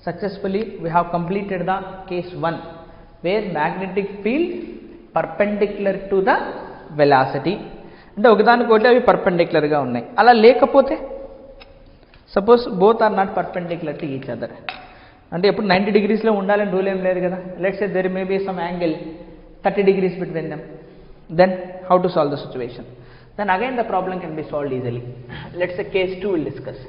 successfully we have completed the case 1 where magnetic field perpendicular to the velocity అంటే ఒకదానికొకటి అవి perpendicular గా ఉన్నాయి. అలా లేకపోతే suppose both are not perpendicular to each other అంటే ఇప్పుడు 90 degrees లో ఉండాలని రూల్ ఏం లేదు కదా. Let's say there may be some angle 30 degrees between them. Then how to solve the situation? Then again the problem can be solved easily. Let's say case 2 we'll discuss.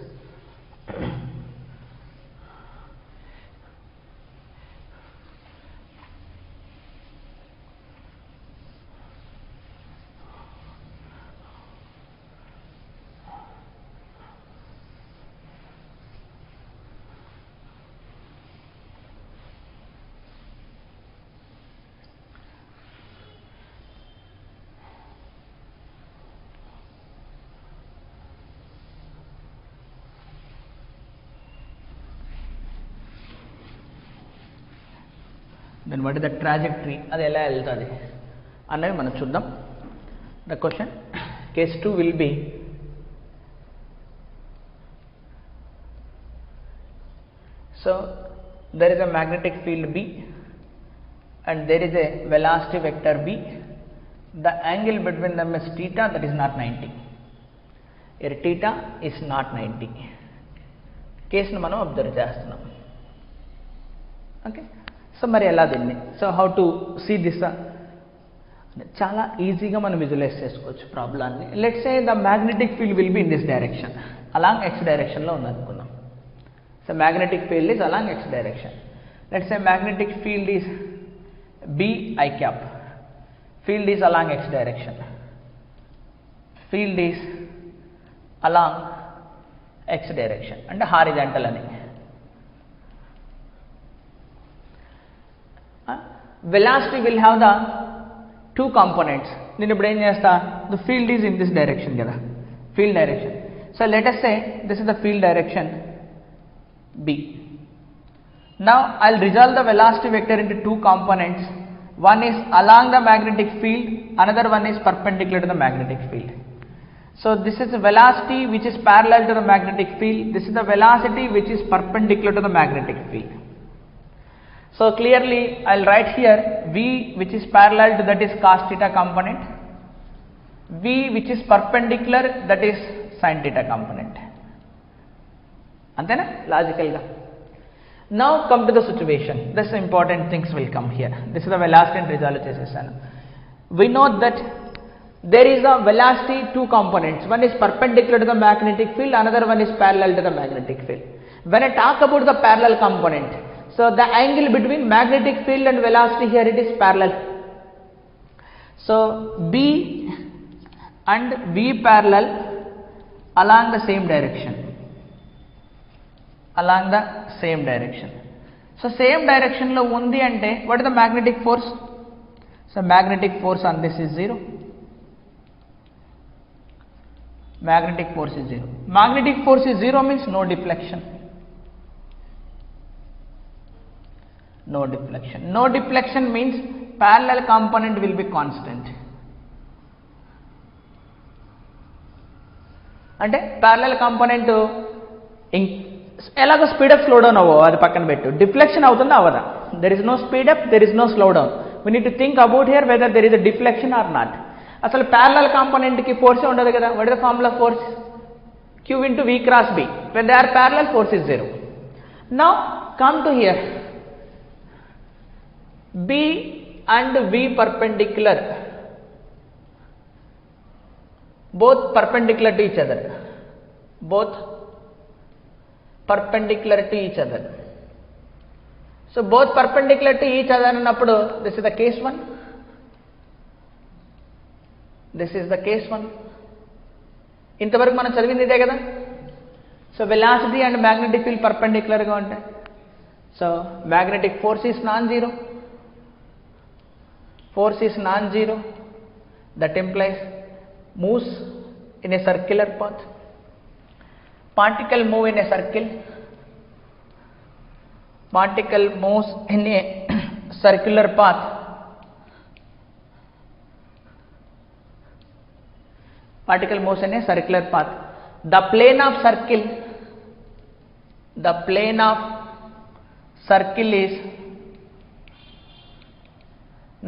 Then what is the trajectory? అది ఎలా వెళ్తుంది అన్నది మనం చూద్దాం. The question, case 2 will be so there is a magnetic field B and there is a velocity vector B. The angle between them is theta, that is not 90. Here theta is not 90. Case ను మనం observe చేస్తున్నాం. Okay, so మరి ఎలా దీన్ని, so how to see this, చాలా ఈజీగా మనం visualise చేసుకోవచ్చు ప్రాబ్లాన్ని. Let's say the magnetic field will be in this direction, along X డైరెక్షన్లో ఉంది అనుకుందాం. So magnetic field is along X direction. Let's say magnetic field is B I cap, field is along X direction, field is along X direction అంటే horizontal అని. Velocity will have the two components. నేను ఇప్పుడు ఏం చేస్తా, the field is in this direction కదా, field direction. So let us say this is the field direction B. Now I'll resolve the velocity vector into two components. One is along the magnetic field, another one is perpendicular to the magnetic field. So this is the velocity which is parallel to the magnetic field. This is the velocity which is perpendicular to the magnetic field. So clearly I'll write here V which is parallel to that is cos theta component, V which is perpendicular that is sin theta component. Antena logical ga. Now come to the situation. This important things will come here. This is the velocity and resolve chesesanu. We know that there is a velocity two components. One is perpendicular to the magnetic field, another one is parallel to the magnetic field. When I talk about the parallel component, so the angle between magnetic field and velocity here it is parallel. So B and V parallel along the same direction. Along the same direction. So same direction lo undi ante what is the magnetic force? So magnetic force on this is 0. Magnetic force is 0. Magnetic force is 0 means no deflection. No deflection. No deflection means parallel component will be constant. అంటే parallel component ఎలాగో speed up slow down అవ్వవు, అది పక్కన పెట్టు. Deflection అవుతుందా అవదా? There is no speed up, there is no slow down. We need to think about here whether there is a deflection or not. అసలు parallel component కి force ఉండదు కదా. What is the formula force? Q into V cross B. When they are parallel, force is 0. Now come to here. B and V perpendicular, both perpendicular to each other, both perpendicular to each other. So both perpendicular to each other annappudu this is the case 1, this is the case 1. ఇంతవరకు మనం చదివింది ఇదే కదా. So velocity and magnetic field perpendicular గా ఉంటాయి. So magnetic force is non zero, force is non-zero, that implies moves in a circular path. Particle move in a circle, particle moves in a circular path. Particle moves in a circular path. The plane of circle, the plane of circle is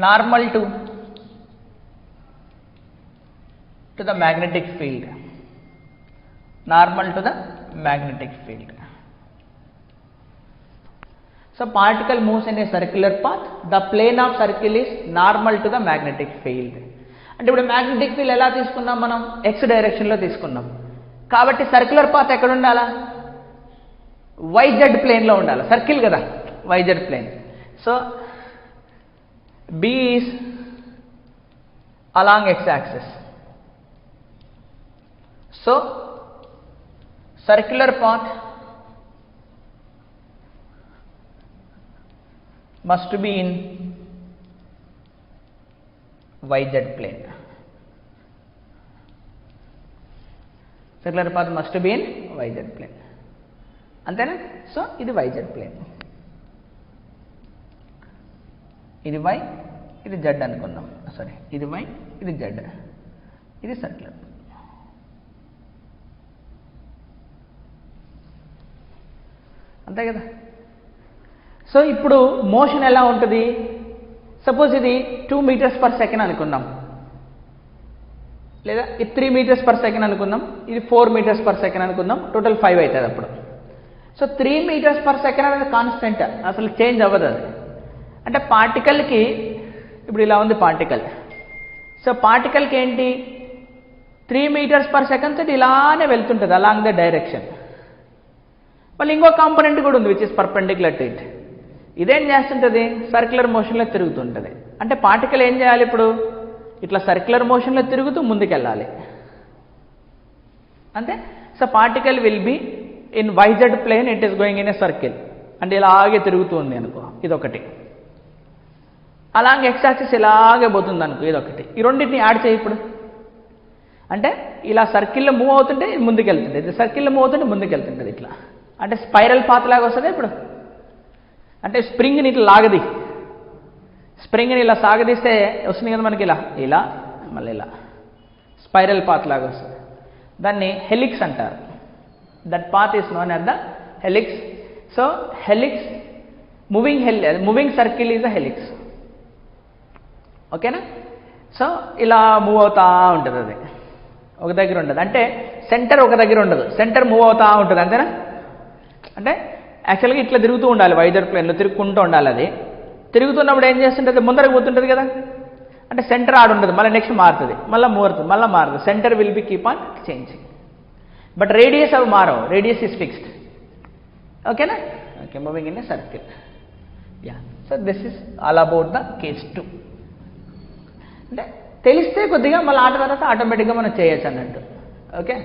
normal to the magnetic field, normal to the magnetic field. So particle moves in a circular path, the plane of circle is normal to the magnetic field. అంటే ఇప్పుడు magnetic field ఎలా తీసుకున్నాం మనం, x డైరెక్షన్లో తీసుకున్నాం కాబట్టి circular path ఎక్కడ ఉండాలా, YZ ప్లేన్లో ఉండాలి, సర్కిల్ కదా YZ plane. So B is along x axis. So circular path must be in YZ plane. Circular path must be in YZ plane. అంతేనా? సో ఇది YZ ప్లేన్, ఇది Y, ఇది Z అనుకుందాం, సారీ ఇది Y, ఇది Z, ఇది circular. అంతే కదా. సో ఇప్పుడు మోషన్ ఎలా ఉంటుంది, సపోజ్ ఇది 2 meters per second అనుకుందాం, లేదా ఇది 3 meters per second అనుకుందాం, ఇది 4 meters per second అనుకుందాం, టోటల్ 5 అవుతుంది అప్పుడు. సో 3 meters per second అనేది కాన్స్టెంట్, అసలు చేంజ్ అవ్వదు అది. అంటే పార్టికల్కి ఇప్పుడు ఇలా ఉంది పార్టికల్, సో పార్టికల్కి ఏంటి 3 meters per second తోటి ఇలానే వెళ్తుంటుంది అలాంగ్ ద డైరెక్షన్. మళ్ళీ ఇంకో కాంపోనెంట్ కూడా ఉంది which is perpendicular to it. ఇదేం చేస్తుంటుంది, సర్క్యులర్ మోషన్లో తిరుగుతుంటుంది. అంటే పార్టికల్ ఏం చేయాలి ఇప్పుడు, ఇట్లా సర్క్యులర్ మోషన్లో తిరుగుతూ ముందుకెళ్ళాలి అంతే. So particle will be in YZ plane, it is going in a circle, అంటే ఇలాగే తిరుగుతుంది అనుకో, ఇదొకటి. అలాగే ఎక్స్ యాక్సిస్ ఇలాగే పోతుంది అనుకో, ఇదొకటి. ఈ రెండింటిని యాడ్ చేయి ఇప్పుడు. అంటే ఇలా సర్కిల్లో మూవ్ అవుతుంటే ముందుకెళ్తుంది, ఇది సర్కిల్లో మూవ్ అవుతుంటే ముందుకెళ్తుంటుంది ఇట్లా. అంటే స్పైరల్ పాత్ లాగా వస్తుంది ఇప్పుడు. అంటే స్ప్రింగ్ని ఇట్లా లాగది, స్ప్రింగ్ని ఇలా సాగదీస్తే వస్తుంది కదా మనకి, ఇలా ఇలా మళ్ళీ ఇలా స్పైరల్ పాత్ లాగా వస్తుంది. దాన్ని హెలిక్స్ అంటారు. That path is known as the helix. So helix, moving circle is a helix. ఓకేనా. సో ఇలా మూవ్ అవుతూ ఉంటుంది, అది ఒక దగ్గర ఉండదు. అంటే సెంటర్ ఒక దగ్గర ఉండదు, సెంటర్ మూవ్ అవుతూ ఉంటుంది అంతేనా. అంటే యాక్చువల్గా ఇట్లా తిరుగుతూ ఉండాలి, YZ ప్లేన్లో తిరుగుకుంటూ ఉండాలి. అది తిరుగుతున్నప్పుడు ఏం చేస్తుంటుంది, ముందరకు పోతుంటుంది కదా. అంటే సెంటర్ ఆడ ఉండదు, మళ్ళీ నెక్స్ట్ మారుతుంది, మళ్ళీ మారుతుంది, మళ్ళీ మారుతుంది. Centre will be keep on changing, but radius అవి మారవు, రేడియస్ ఈస్ ఫిక్స్డ్. ఓకేనా. Okay, moving in a circle. Yeah, so this is all about the case 2. అంటే తెలిస్తే కొద్దిగా మళ్ళీ ఆట తర్వాత ఆటోమేటిక్గా మనం చేయొచ్చు అన్నట్టు. ఓకే,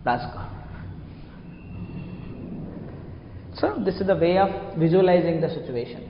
రాసుకో. So this is the way of visualizing the situation.